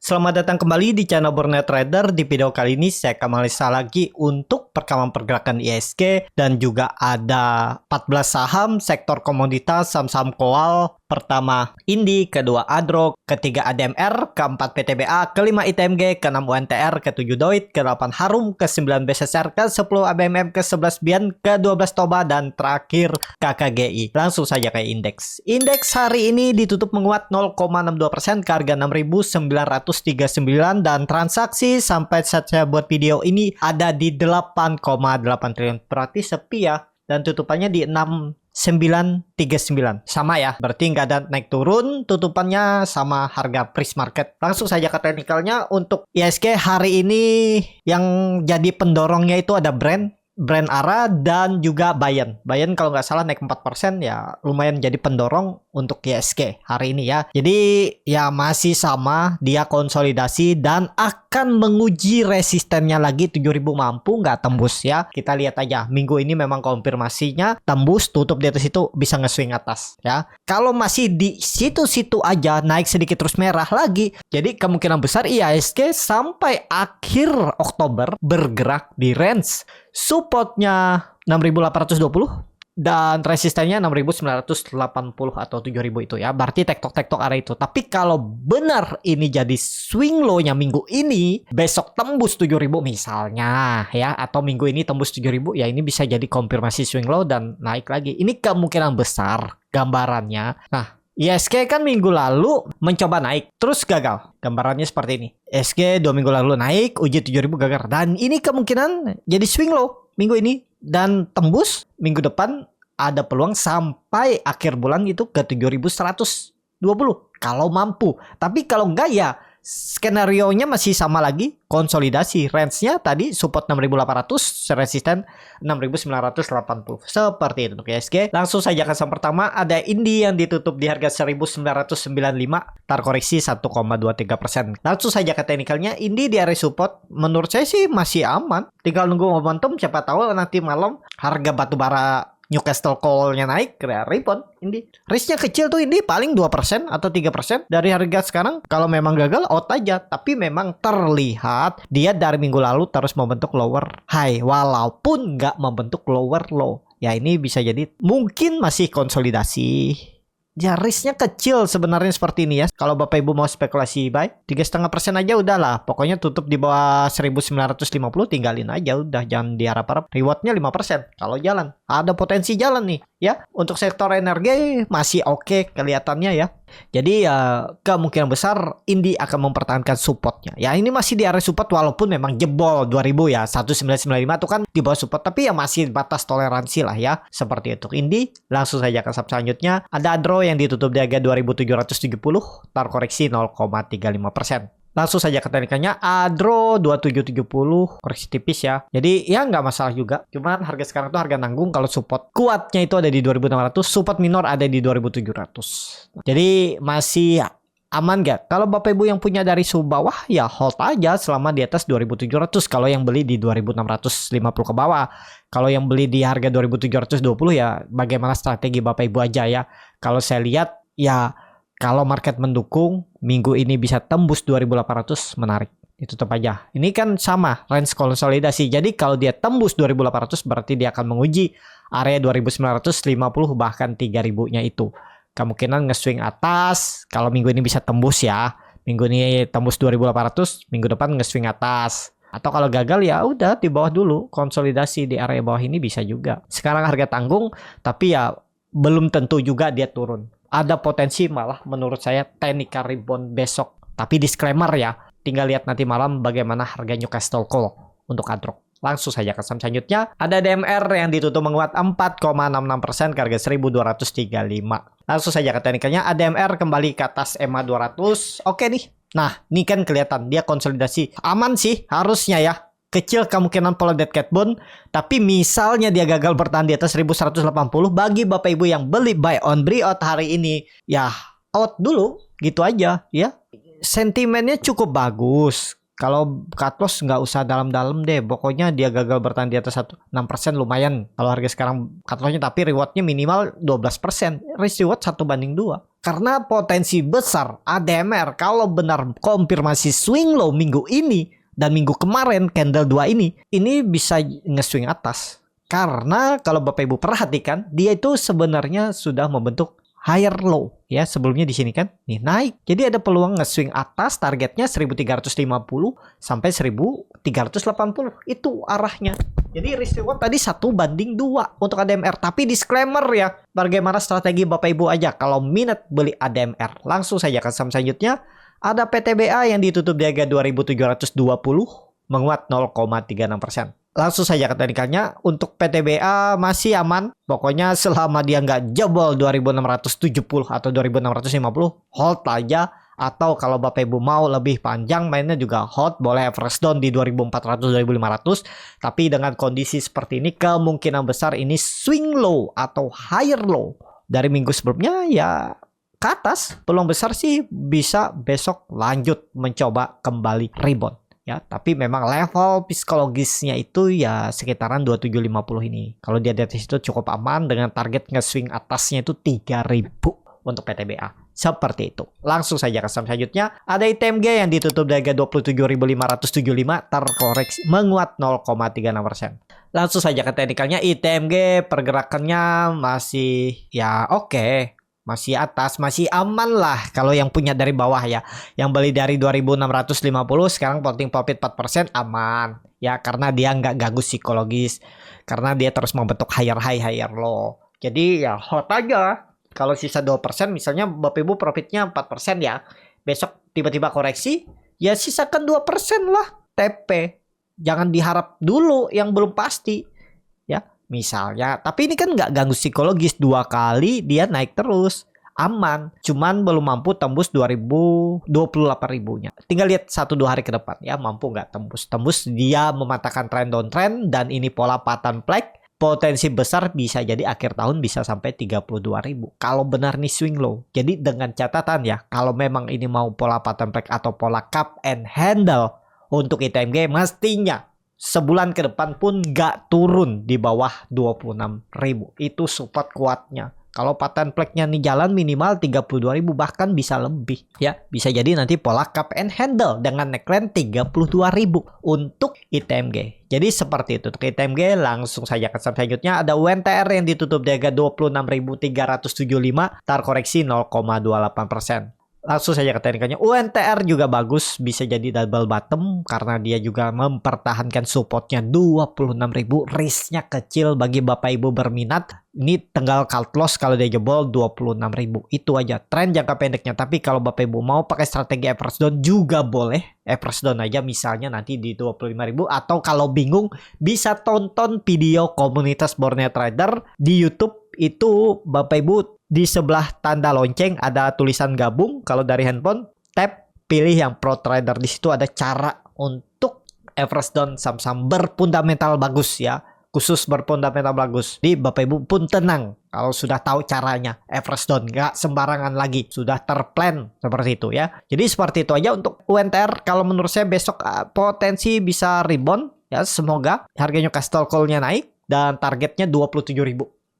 Selamat datang kembali di channel Borneo Trader. Di video kali ini saya akan analisa lagi untuk perkembangan pergerakan ISG dan juga ada 14 saham sektor komoditas, saham-saham koal. Pertama Indi, kedua Adro, ketiga ADMR, keempat PTBA, kelima ITMG, keenam UNTR, ketujuh Doit, ke-8 Harum, ke-9 BCSR, ke-10 ABMM, ke-11 Bian, ke-12 Toba, dan terakhir KKGI. Langsung saja ke indeks. Indeks hari ini ditutup menguat 0,62% ke harga 6.939 dan transaksi sampai saat saya buat video ini ada di 8,8 triliun. Berarti sepi ya. Dan tutupannya di 6.939 sama ya, berarti nggak ada naik turun, tutupannya sama harga pre market. Langsung saja ke teknikalnya. Untuk ISG hari ini yang jadi pendorongnya itu ada Brent ARA dan juga Bayan kalau nggak salah naik 4% ya, lumayan jadi pendorong untuk ISG hari ini ya. Jadi ya masih sama, dia konsolidasi dan akan menguji resistennya lagi 7.000 mampu nggak tembus ya. Kita lihat aja, minggu ini memang konfirmasinya tembus, tutup di atas itu bisa nge-swing atas ya. Kalau masih di situ-situ aja naik sedikit terus merah lagi, jadi kemungkinan besar ISG sampai akhir Oktober bergerak di range supportnya 6.820 dan resistennya 6.980 atau 7.000 itu ya. Berarti tektok-tektok area itu. Tapi kalau benar ini jadi swing low-nya minggu ini, besok tembus 7.000 misalnya ya, atau minggu ini tembus 7.000 ya, ini bisa jadi konfirmasi swing low dan naik lagi. Ini kemungkinan besar gambarannya. Nah, ISG kan minggu lalu mencoba naik, terus gagal. Gambarannya seperti ini. ISG 2 minggu lalu naik, uji 7.000 gagal. Dan ini kemungkinan jadi swing low minggu ini. Dan tembus minggu depan ada peluang sampai akhir bulan itu ke 7.120. Kalau mampu. Tapi kalau enggak ya skenario-nya masih sama lagi, konsolidasi. Range-nya tadi support 6.800, resisten 6.980. Seperti itu untuk ISG. Langsung saja ke saham pertama, ada Indi yang ditutup di harga 1.995, terkoreksi 1,23%. Langsung saja ke teknikalnya, Indi di area support menurut saya sih masih aman. Tinggal nunggu momentum, siapa tahu nanti malam harga batubara Newcastle Coal-nya naik, rebound Indi. Risknya kecil tuh Indi, paling 2% atau 3% dari harga sekarang. Kalau memang gagal out aja. Tapi memang terlihat dia dari minggu lalu terus membentuk lower high walaupun nggak membentuk lower low. Ya ini bisa jadi mungkin masih konsolidasi. Ya risknya kecil sebenarnya seperti ini ya. Kalau Bapak Ibu mau spekulasi buy 3,5% aja udahlah. Pokoknya tutup di bawah 1.950 tinggalin aja udah, jangan diharap-harap. Rewardnya 5% kalau jalan. Ada potensi jalan nih ya. Untuk sektor energi masih oke kelihatannya ya. Jadi ya kemungkinan besar Indi akan mempertahankan supportnya. Ya ini masih di area support walaupun memang jebol 2000 ya. 1995 itu kan di bawah support, tapi ya masih batas toleransi lah ya. Seperti itu Indi. Langsung saja ke saham selanjutnya. Ada Adro yang ditutup di harga 2.770, terkoreksi 0,35%. Langsung saja ke teknikalnya, Adro 2770, koreksi tipis ya. Jadi ya nggak masalah juga. Cuman harga sekarang tuh harga nanggung. Kalau support kuatnya itu ada di 2.600, support minor ada di 2.700. Jadi masih aman gak? Kalau Bapak Ibu yang punya dari suhu bawah ya hold aja selama di atas 2.700. Kalau yang beli di 2.650 ke bawah. Kalau yang beli di harga 2.720 ya bagaimana strategi Bapak Ibu aja ya. Kalau saya lihat ya kalau market mendukung minggu ini bisa tembus 2.800 menarik. Ditutup aja. Ini kan sama range konsolidasi. Jadi kalau dia tembus 2.800 berarti dia akan menguji area 2.950 bahkan 3.000-nya itu. Kemungkinan nge-swing atas kalau minggu ini bisa tembus ya. Minggu ini tembus 2.800, minggu depan nge-swing atas. Atau kalau gagal ya udah di bawah dulu, konsolidasi di area bawah ini bisa juga. Sekarang harga tanggung tapi ya belum tentu juga dia turun. Ada potensi malah menurut saya technical rebound besok. Tapi disclaimer ya, tinggal lihat nanti malam bagaimana harga Newcastle Coal untuk Adro. Langsung saja ke saham selanjutnya. Ada DMR yang ditutup menguat 4,66% ke harga 1.235. Langsung saja ke teknikalnya, ADMR kembali ke atas EMA 200. Oke nih. Nah, ini kan kelihatan dia konsolidasi. Aman sih harusnya ya. Kecil kemungkinan pola dead cat bone, tapi misalnya dia gagal bertahan di atas 1.180, bagi Bapak Ibu yang beli buy on breakout hari ini ya out dulu gitu aja ya. Sentimennya cukup bagus. Kalau cut loss nggak usah dalam-dalam deh. Pokoknya dia gagal bertahan di atas 6% lumayan. Kalau harga sekarang cut lossnya, tapi rewardnya minimal 12%. Risk reward 1:2. Karena potensi besar ADMR kalau benar konfirmasi swing low minggu ini dan minggu kemarin candle 2 ini bisa nge-swing atas. Karena kalau Bapak Ibu perhatikan, dia itu sebenarnya sudah membentuk higher low ya, sebelumnya di sini kan nih naik. Jadi ada peluang nge-swing atas, targetnya 1350 sampai 1380 itu arahnya. Jadi risk reward tadi 1:2 untuk ADMR. Tapi disclaimer ya, bagaimana strategi Bapak Ibu aja kalau minat beli ADMR. Langsung saja ke saham selanjutnya. Ada PTBA yang ditutup di harga 2720 menguat 0,36%. Langsung saja ke teknikalnya, untuk PTBA masih aman. Pokoknya selama dia nggak jebol 2670 atau 2650, hold aja. Atau kalau Bapak Ibu mau lebih panjang mainnya juga hold, boleh average down di 2400-2500. Tapi dengan kondisi seperti ini, kemungkinan besar ini swing low atau higher low dari minggu sebelumnya ya ke atas. Peluang besar sih bisa besok lanjut mencoba kembali rebound. Ya, tapi memang level psikologisnya itu ya sekitaran 2750 ini. Kalau dia di atas itu cukup aman dengan target nge-swing atasnya itu 3000 untuk PTBA. Seperti itu. Langsung saja ke saham selanjutnya. Ada ITMG yang ditutup di harga 27.575 terkoreksi menguat 0,36%. Langsung saja ke teknikalnya, ITMG pergerakannya masih ya oke. Masih atas, masih aman lah kalau yang punya dari bawah ya. Yang beli dari 2650 sekarang floating profit 4% aman. Ya karena dia nggak ganggu psikologis. Karena dia terus membentuk higher high, higher low. Jadi ya hold aja. Kalau sisa 2% misalnya Bapak Ibu profitnya 4% ya. Besok tiba-tiba koreksi, ya sisakan 2% lah TP. Jangan diharap dulu yang belum pasti. Ya. Misalnya, tapi ini kan nggak ganggu psikologis, 2 kali dia naik terus, aman. Cuman belum mampu tembus 28 ribunya. Tinggal lihat 1-2 hari ke depan ya, mampu nggak tembus. Tembus dia mematahkan trend downtrend dan ini pola patan flag. Potensi besar bisa jadi akhir tahun bisa sampai 32 ribu. Kalau benar nih swing low. Jadi dengan catatan ya, kalau memang ini mau pola patan flag atau pola cup and handle untuk ITMG mestinya sebulan ke depan pun nggak turun di bawah 26.000. Itu support kuatnya. Kalau pattern flagnya nih jalan minimal 32.000 bahkan bisa lebih. Ya, bisa jadi nanti pola cup and handle dengan neckline 32.000 untuk ITMG. Jadi seperti itu. Untuk ITMG langsung saja ke selanjutnya. Ada UNTR yang ditutup di harga 26.375 terkoreksi 0,28%. Langsung saja ke teknikalnya, UNTR juga bagus, bisa jadi double bottom karena dia juga mempertahankan supportnya 26.000, risknya kecil bagi Bapak Ibu berminat. Ini tinggal cut loss kalau dia jebol 26.000, itu aja tren jangka pendeknya. Tapi kalau Bapak Ibu mau pakai strategi average down juga boleh, average down aja misalnya nanti di 25.000. Atau kalau bingung bisa tonton video komunitas Borneo Trader di YouTube. Itu Bapak Ibu di sebelah tanda lonceng ada tulisan gabung. Kalau dari handphone tap pilih yang Pro Trader, di situ ada cara untuk average down saham-saham berfundamental bagus ya, khusus berfundamental bagus. Di Bapak Ibu pun tenang kalau sudah tahu caranya average down, nggak sembarangan lagi, sudah terplan seperti itu ya. Jadi seperti itu aja untuk UNTR. Kalau menurut saya besok potensi bisa rebound ya, semoga harganya Castle Call-nya naik dan targetnya 27.000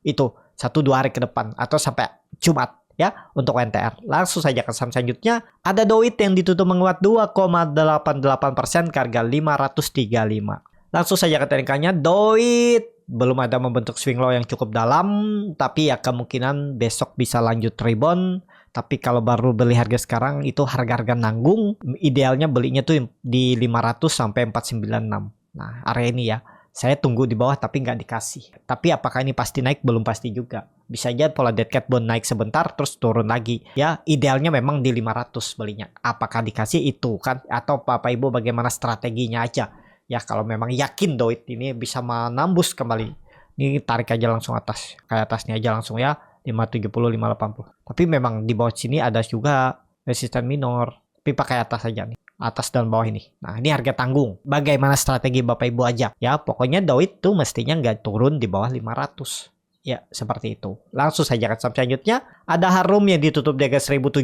itu 1-2 hari ke depan atau sampai Jumat ya untuk UNTR. Langsung saja ke saham selanjutnya. Ada DOIT yang ditutup menguat 2,88% ke harga 535. Langsung saja ke teknikalnya, DOIT belum ada membentuk swing low yang cukup dalam, tapi ya kemungkinan besok bisa lanjut rebound. Tapi kalau baru beli harga sekarang itu harga-harga nanggung, idealnya belinya tuh di 500 sampai 496. Nah, area ini ya. Saya tunggu di bawah tapi nggak dikasih. Tapi apakah ini pasti naik? Belum pasti juga. Bisa aja pola dead cat bond naik sebentar terus turun lagi. Ya idealnya memang di 500 belinya. Apakah dikasih itu kan? Atau Bapak Ibu bagaimana strateginya aja. Ya kalau memang yakin DOIT ini bisa menembus kembali. Ini tarik aja langsung atas. Kayak atasnya aja langsung ya. 570, 580. Tapi memang di bawah sini ada juga resisten minor. Tapi pakai atas aja nih. Atas dan bawah ini. Nah ini harga tanggung. Bagaimana strategi Bapak Ibu aja. Ya pokoknya DOIT tuh mestinya nggak turun di bawah 500. Ya seperti itu. Langsung saja ke saham selanjutnya. Ada Harum yang ditutup di harga 1.700.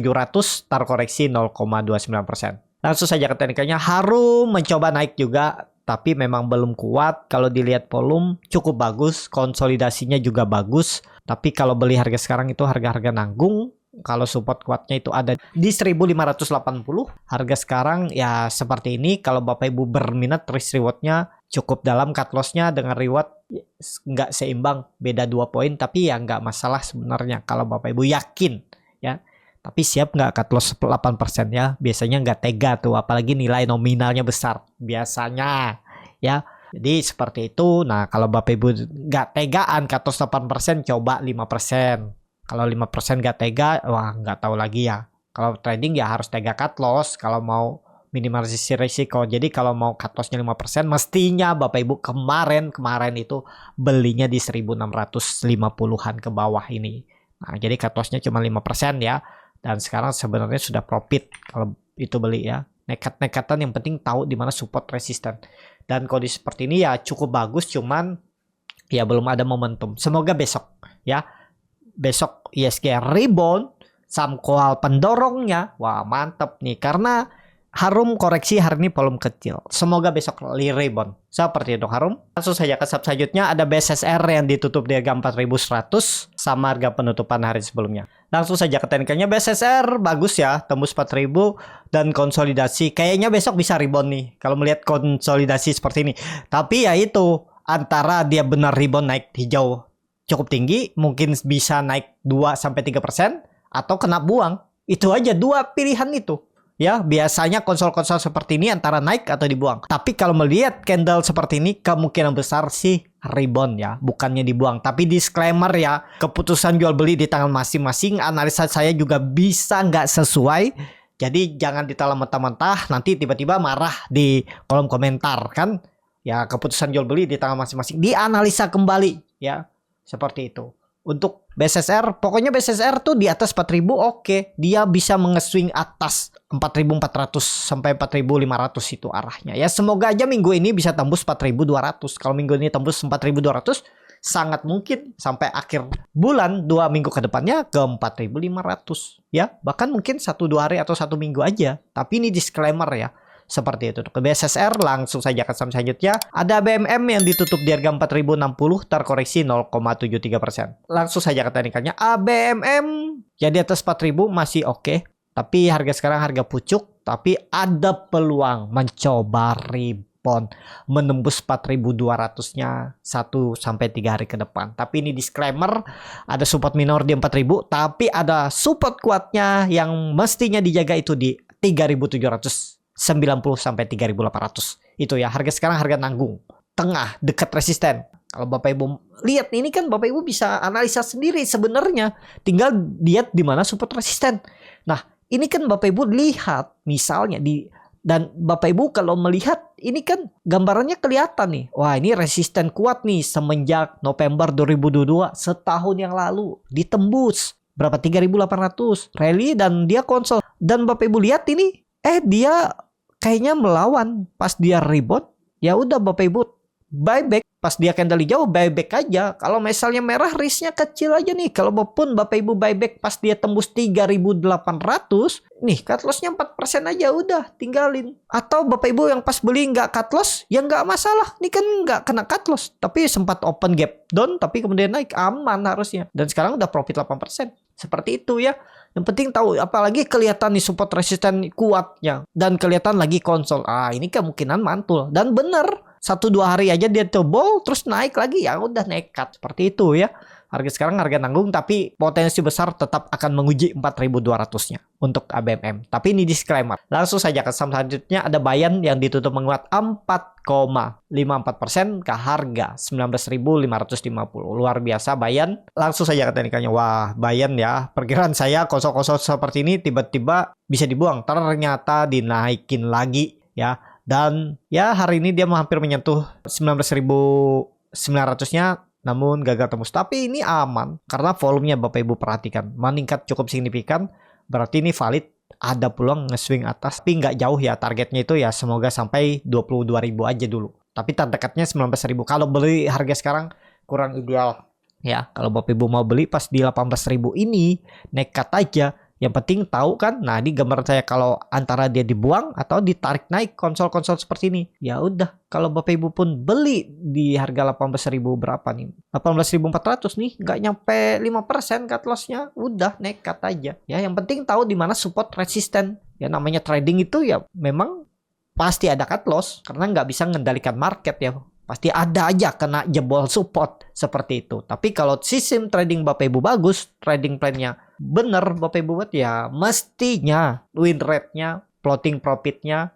Terkoreksi 0,29%. Langsung saja ke teknikalnya. Harum mencoba naik juga. Tapi memang belum kuat. Kalau dilihat volume cukup bagus. Konsolidasinya juga bagus. Tapi kalau beli harga sekarang itu harga-harga nanggung. Kalau support kuatnya itu ada di 1580. Harga sekarang ya seperti ini. Kalau Bapak Ibu berminat, risk rewardnya cukup dalam, cut lossnya dengan reward nggak seimbang, beda 2 poin, tapi ya nggak masalah sebenarnya kalau Bapak Ibu yakin ya. Tapi siap nggak cut loss 8% ya. Biasanya nggak tega tuh, apalagi nilai nominalnya besar biasanya ya. Jadi seperti itu. Nah, kalau Bapak Ibu nggak tegaan cut loss 8%, coba 5%. Kalau 5% nggak tega, wah nggak tahu lagi ya. Kalau trading ya harus tega cut loss kalau mau minimalisasi risiko. Jadi kalau mau cut lossnya 5%, mestinya Bapak Ibu kemarin itu belinya di 1650-an ke bawah ini. Nah, jadi cut lossnya cuma 5% ya. Dan sekarang sebenarnya sudah profit kalau itu beli ya. Nekat-nekatan, yang penting tahu di mana support resisten. Dan kondisi seperti ini ya cukup bagus, cuman ya belum ada momentum. Semoga besok ya. Besok ISG rebound, saham koal pendorongnya, wah mantap nih, karena Harum koreksi hari ini volume kecil. Semoga besok rebound. Seperti itu Harum. Langsung saja ke saham selanjutnya, ada BSSR yang ditutup di harga 4.100 sama harga penutupan hari sebelumnya. Langsung saja ke teknikalnya, BSSR bagus ya, tembus 4.000 dan konsolidasi. Kayaknya besok bisa rebound nih kalau melihat konsolidasi seperti ini. Tapi ya itu, antara dia benar rebound naik hijau cukup tinggi, mungkin bisa naik 2-3% atau kena buang. Itu aja, dua pilihan itu. Ya, biasanya konsol-konsol seperti ini antara naik atau dibuang. Tapi kalau melihat candle seperti ini, kemungkinan besar sih rebound ya, bukannya dibuang. Tapi disclaimer ya, keputusan jual beli di tangan masing-masing. Analisa saya juga bisa nggak sesuai. Jadi jangan ditelan mentah-mentah, nanti tiba-tiba marah di kolom komentar kan. Ya, keputusan jual beli di tangan masing-masing, dianalisa kembali ya. Seperti itu. Untuk BSSR, pokoknya BSSR tuh di atas 4.000 oke. Dia bisa mengeswing atas 4.400 sampai 4.500 itu arahnya. Ya semoga aja minggu ini bisa tembus 4.200. Kalau minggu ini tembus 4.200, sangat mungkin sampai akhir bulan 2 minggu ke depannya ke 4.500. Ya, bahkan mungkin 1-2 hari atau 1 minggu aja. Tapi ini disclaimer ya. Seperti itu. Ke BSSR langsung saja ke saham selanjutnya. Ada BMM yang ditutup di harga 4.060, terkoreksi 0,73%. Langsung saja ke teknikalnya. ABMM ya di atas 4.000 masih oke. Tapi harga sekarang harga pucuk. Tapi ada peluang mencoba rebound, menembus 4.200-nya 1-3 hari ke depan. Tapi ini disclaimer, ada support minor di 4.000, tapi ada support kuatnya yang mestinya dijaga itu di 3.790 sampai 3.800. Itu ya, harga sekarang harga nanggung, tengah, dekat resisten. Kalau Bapak Ibu lihat ini kan, Bapak Ibu bisa analisa sendiri sebenarnya. Tinggal lihat di mana support resisten. Nah, ini kan Bapak Ibu lihat misalnya dan Bapak Ibu kalau melihat ini kan gambarannya kelihatan nih. Wah, ini resisten kuat nih semenjak November 2022, setahun yang lalu ditembus berapa, 3.800 rally dan dia konsol. Dan Bapak Ibu lihat ini dia kayaknya melawan. Pas dia rebound, ya udah Bapak Ibu buyback. Pas dia candle hijau, buyback aja. Kalau misalnya merah, risknya kecil aja nih. Kalau pun Bapak Ibu buyback pas dia tembus 3.800, nih cut lossnya 4% aja, udah tinggalin. Atau Bapak Ibu yang pas beli nggak cut loss, ya nggak masalah. Ini kan nggak kena cut loss, tapi sempat open gap down, tapi kemudian naik, aman harusnya. Dan sekarang udah profit 8%. Seperti itu ya. Yang penting tahu, apalagi kelihatan nih support resisten kuatnya. Dan kelihatan lagi konsol. Ini kemungkinan mantul. Dan bener, 1-2 hari aja dia tebol, terus naik lagi, ya udah nekat. Seperti itu ya. Harga sekarang harga nanggung, tapi potensi besar tetap akan menguji 4.200-nya untuk ABMM. Tapi ini disclaimer. Langsung saja ke saham selanjutnya, ada Bayan yang ditutup menguat 4,54% ke harga 19.550. Luar biasa Bayan. Langsung saja ke teknikalnya. Wah, Bayan ya. Perkiraan saya kosong-kosong seperti ini tiba-tiba bisa dibuang. Ternyata dinaikin lagi ya. Dan ya hari ini dia hampir menyentuh 19.900-nya, namun gagal tembus. Tapi ini aman karena volumenya Bapak Ibu perhatikan meningkat cukup signifikan. Berarti ini valid, ada peluang nge-swing atas. Tapi nggak jauh ya, targetnya itu ya semoga sampai 22.000 aja dulu. Tapi terdekatnya 19.000. Kalau beli harga sekarang kurang ideal ya. Kalau Bapak Ibu mau beli pas di 18.000 ini, nekat aja Yang penting tahu kan. Nah, di gambaran saya kalau antara dia dibuang atau ditarik naik konsol-konsol seperti ini. Ya udah, kalau Bapak Ibu pun beli di harga 18.000 berapa nih? 18.400 nih, nggak nyampe 5% cut loss-nya. Udah nekat aja. Ya, yang penting tahu di mana support resisten. Ya namanya trading itu ya memang pasti ada cut loss karena nggak bisa mengendalikan market ya. Pasti ada aja kena jebol support seperti itu. Tapi kalau sistem trading Bapak Ibu bagus, trading plan-nya bener Bapak Ibu buat ya mestinya win rate-nya, floating profitnya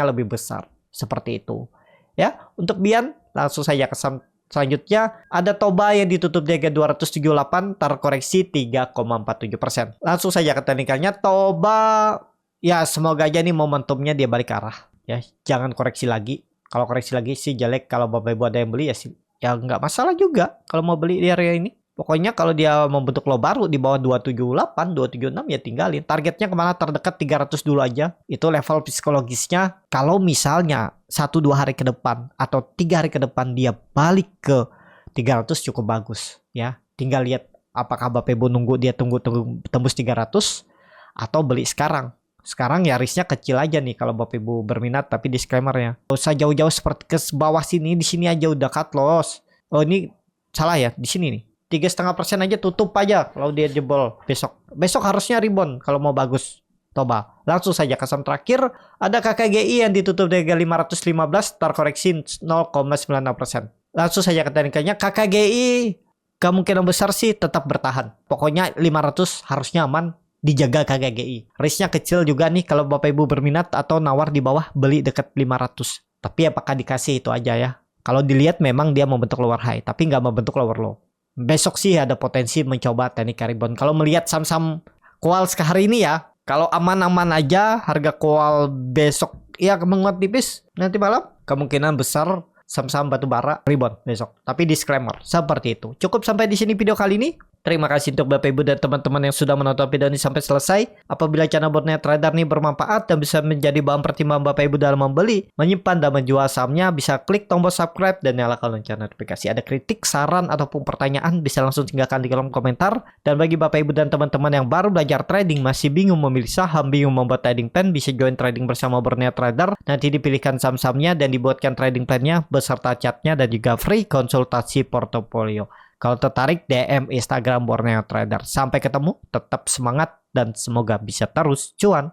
lebih besar. Seperti itu. Ya, untuk Bian langsung saja ke selanjutnya ada Toba yang ditutup di harga 278 terkoreksi 3,47%. Langsung saja ke teknikalnya Toba ya semoga aja nih momentumnya dia balik arah. Ya, jangan koreksi lagi. Kalau koreksi lagi sih jelek. Kalau Bapak Ibu ada yang beli ya sih ya nggak masalah juga kalau mau beli di area ini. Pokoknya kalau dia membentuk low baru di bawah 278, 276 ya tinggalin. Targetnya kemana terdekat 300 dulu aja. Itu level psikologisnya. Kalau misalnya 1-2 hari ke depan atau 3 hari ke depan dia balik ke 300 cukup bagus ya. Tinggal lihat apakah Bapak Ibu nunggu dia tunggu tembus 300 atau beli sekarang. Sekarang ya risknya kecil aja nih kalau Bapak Ibu berminat, tapi disclaimer-nya. Gak usah jauh-jauh seperti ke bawah sini, di sini aja udah cut loss. Oh ini salah ya, di sini nih. 3,5% aja tutup aja kalau dia jebol besok. Besok harusnya rebound kalau mau bagus. Coba. Langsung saja ke saham terakhir, ada KKGI yang ditutup di harga 515 terkoreksi 0,96%. Langsung saja ke teknikalnya KKGI kemungkinan besar sih tetap bertahan. Pokoknya 500 harusnya aman. Dijaga KKGI. Risknya kecil juga nih kalau Bapak Ibu berminat atau nawar di bawah beli dekat 500. Tapi apakah dikasih itu aja ya. Kalau dilihat memang dia membentuk lower high, tapi nggak membentuk lower low. Besok sih ada potensi mencoba teknik rebound. Kalau melihat saham-saham Quals ke hari ini ya, kalau aman-aman aja harga Qual besok ya menguat tipis nanti malam, kemungkinan besar saham-saham batubara rebound besok. Tapi disclaimer seperti itu. Cukup sampai di sini video kali ini. Terima kasih untuk Bapak Ibu dan teman-teman yang sudah menonton video ini sampai selesai. Apabila channel Borneo Trader ini bermanfaat dan bisa menjadi bahan pertimbangan Bapak Ibu dalam membeli, menyimpan dan menjual sahamnya, bisa klik tombol subscribe dan nyalakan lonceng notifikasi. Ada kritik, saran, ataupun pertanyaan bisa langsung tinggalkan di kolom komentar. Dan bagi Bapak Ibu dan teman-teman yang baru belajar trading, masih bingung memilih saham, bingung membuat trading plan, bisa join trading bersama Borneo Trader. Nanti dipilihkan saham-sahamnya dan dibuatkan trading plan-nya beserta chatnya dan juga free konsultasi portofolio. Kalau tertarik, DM Instagram Borneo Trader. Sampai ketemu, tetap semangat dan semoga bisa terus cuan.